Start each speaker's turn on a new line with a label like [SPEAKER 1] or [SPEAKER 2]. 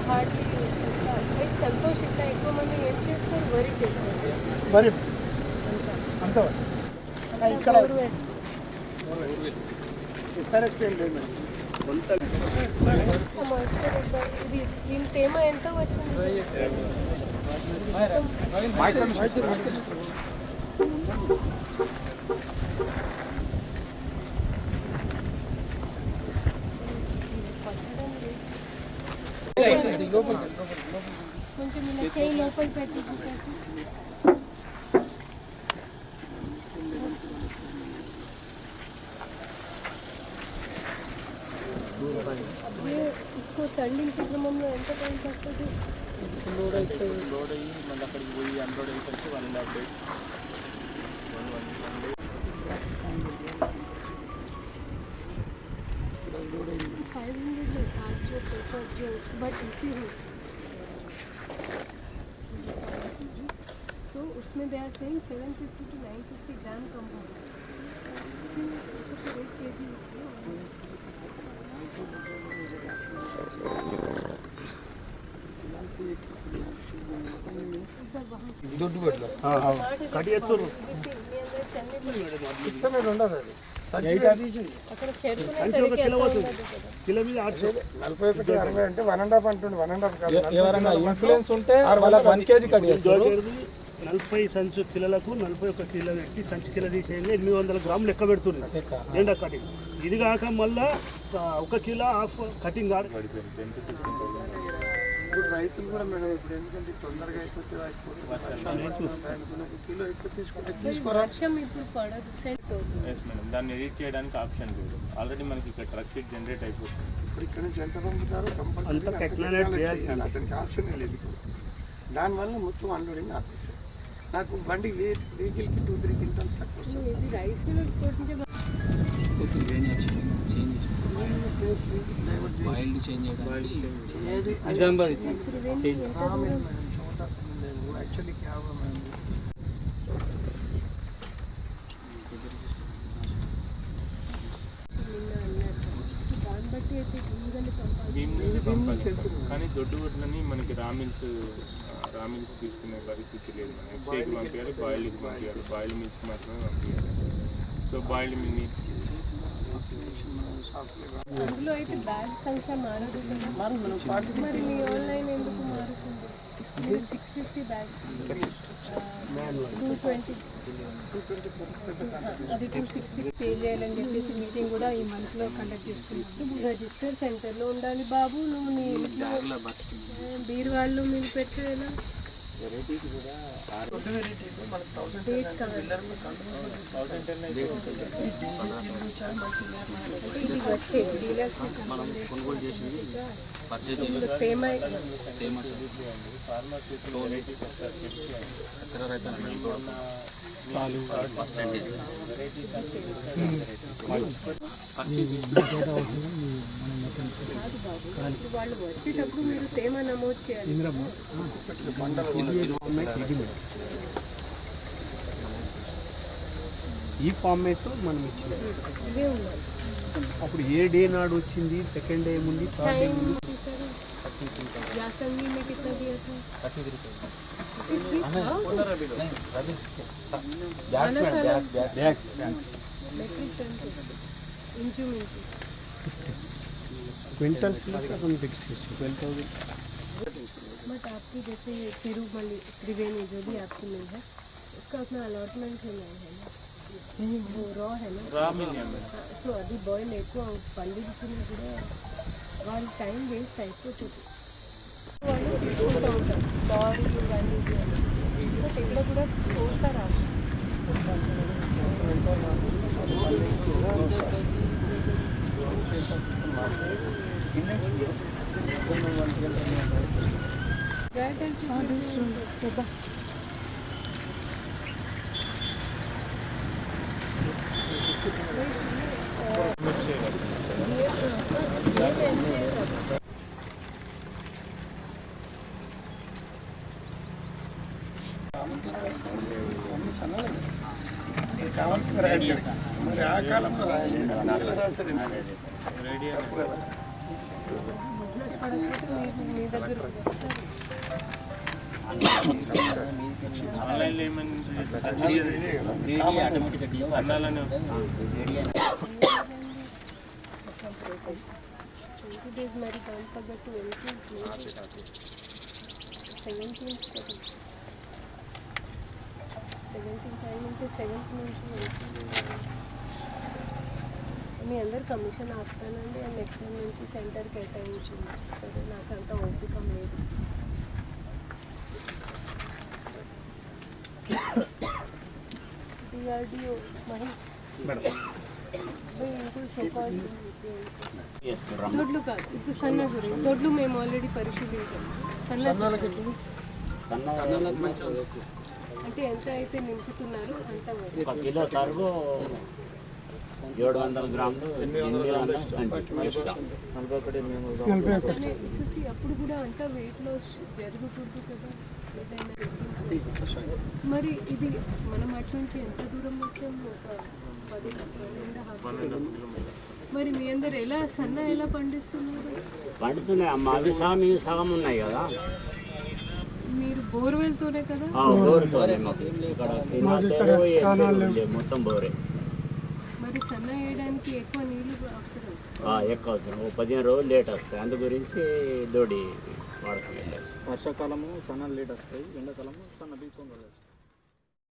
[SPEAKER 1] Hardly like Santosh ఇంకా ఎక్కువ మంది ఏం చేస్తారు, వరి చేస్తారు.
[SPEAKER 2] వరి అంత ఇక్కడ ఎస్ఆర్ఎస్పీ ఏం లేదు
[SPEAKER 1] ఇది దీని తేమ ఎంత వచ్చింది? కొంచెం ఇలా చేయి లోపల పెట్టి इसको टर्निंग క్రమంలో ఎంత టైం పడుతుంది?
[SPEAKER 3] లోడ్ అయ్యి మళ్ళీ అక్కడికి పోయి అన్లోడ్ అయ్యేసరికి 1.5 days.
[SPEAKER 1] 500 में आज जो पेपर जो बट इसी है तो उसमें दे आर सेइंग 750 to 950 ग्राम कम हो रहा है. 1 kg
[SPEAKER 2] ఇన్ఫ్లుయెన్స్ ఉంటే 1 kg కట్ చేస్తారు. 40 సంచు కిలోలకు 41 కిలో పెట్టి సంచు కిలో తీసేయండి 800 గ్రాములు లెక్క పెడుతున్నారు ఎండా కటింగ్. ఇది కాక మళ్ళా 1 కిలో హాఫ్ కటింగ్ కాదు. ఇప్పుడు రైతులు కూడా మేడం ఇప్పుడు ఎందుకంటే తొందరగా అయిపోతే కిలో ఎక్కువ
[SPEAKER 3] తీసుకుంటే దాన్ని ఎడిట్ చేయడానికి ఆప్షన్ లేదు. ఆల్రెడీ మనకి ఇక్కడ ట్రక్ షీట్ జనరేట్ అయిపోతుంది.
[SPEAKER 2] ఇప్పుడు ఇక్కడ నుంచి ఎంత పంపుతారో అతనికి ఆప్షన్ లేదు. దానివల్ల మొత్తం అన్లోడింగ్ ఆపేసారు. నాకు బండి వెహికల్కి 2-3 క్వింటల్స్ తక్కువ యాక్చువల్లీ క్యాబ్
[SPEAKER 3] కానీ దొడ్డు వడ్లని మనకి రామిల్స్ తీసుకునే పరిస్థితి లేదు. మనం ఎక్స్టేకి పంపించాలి, బాయిల్కి పంపించాలి, బాయిల్ మిల్స్ మాత్రమే పంపించాలి. సో బాయిల్డ్ మిల్ని
[SPEAKER 1] అందులో అయితే బ్యాగ్ సంఖ్య మారదు కదా, మరి మీ ఆన్లైన్ ఎందుకు మారుతుంది? 650 బ్యాగ్స్ 220 అది 260 పే చేయాలని చెప్పేసి మీటింగ్ కూడా ఈ మంత్లో కండక్ట్ చేస్తున్నాం. రిజిస్టర్ సెంటర్లో ఉండాలి బాబు. నువ్వు నీ ఇంట్లో బీరువాళ్ళు మీరు పెట్టేలా వాళ్ళు వచ్చేటప్పుడు మీరు తేమ నమోదు చేయాలి.
[SPEAKER 2] ఈ ఫార్మేట్ మనం ఇచ్చింది
[SPEAKER 1] ఇవే ఉన్నాయి.
[SPEAKER 2] అప్పుడు ఏ డే నాడు వచ్చింది, సెకండ్ డే ఏముంది, థర్డ్ డే ఏముంది.
[SPEAKER 1] यासंगी में कितना दिया था? 33
[SPEAKER 2] क्विंटल
[SPEAKER 1] बट आपकी जैसे तिरुमली त्रिवेणी जो भी आपकी मिल है उसका अपना अलॉटमेंट है नहीं है ना, वो रॉ है ना, సో అది బాయిల్ ఎక్కువ పండించిన కూడా వాళ్ళ టైం వేస్ట్ అయిపోతుంది. వాళ్ళు తీసుకుంటూ ఉంటారు లారీలు ఇవన్నీ బట్ ఇక్కడ కూడా చూస్తారా?
[SPEAKER 2] మరి ఆ కాలంలో రాయాలి.
[SPEAKER 1] వాడకపోతే మీ దగ్గర
[SPEAKER 3] ఆన్లైన్లో ఏమైనా అన్నాలనే వస్తుంది.
[SPEAKER 1] 20 days మరి దాని తగ్గట్టు ఎంట్రీస్ 17th టైం అంటే 7th నుంచి మీ అందరు కమిషన్ ఆపుతానండి. అండ్ నెక్స్ట్ టైం నుంచి సెంటర్ కేటాయించింది. సరే నాకు అంత ఓపిక లేదు. DRDO దొడ్లు కాదు, ఇప్పుడు సన్న గురించి దొడ్లు మేము ఆల్రెడీ పరిశీలించాము. అంటే ఎంత అయితే నింపుతున్నారు అంత
[SPEAKER 4] కిలో తరుగు 700 గ్రాములు
[SPEAKER 1] చూసి అప్పుడు కూడా అంతా వెయిట్ లాస్ జరుగుతుంది కదా. మరి ఇది మనం అటు నుంచి ఎంత దూరం వచ్చాము? ఒక 10 మరి మీ అందరు ఎలా సన్న ఎలా పండిస్తున్నారు?
[SPEAKER 4] పండుతున్నాయి అమ్మ. అవి సగం ఉన్నాయి కదా.
[SPEAKER 1] మీరు బోర్వెల్తోనే కదా?
[SPEAKER 4] బోర్తోనే మాకు ఇక్కడ మొత్తం బోరే.
[SPEAKER 1] మరి సన్న వేయడానికి ఎక్కువ నీళ్ళు అవసరం.
[SPEAKER 4] ఎక్కువ అవసరం. 15 రోజులు లేట్ వస్తాయి. అందు గురించి దొడి వాడకం.
[SPEAKER 5] వర్షాకాలము సన్న లేట్ వస్తాయి, ఎండాకాలము సన్న బీక్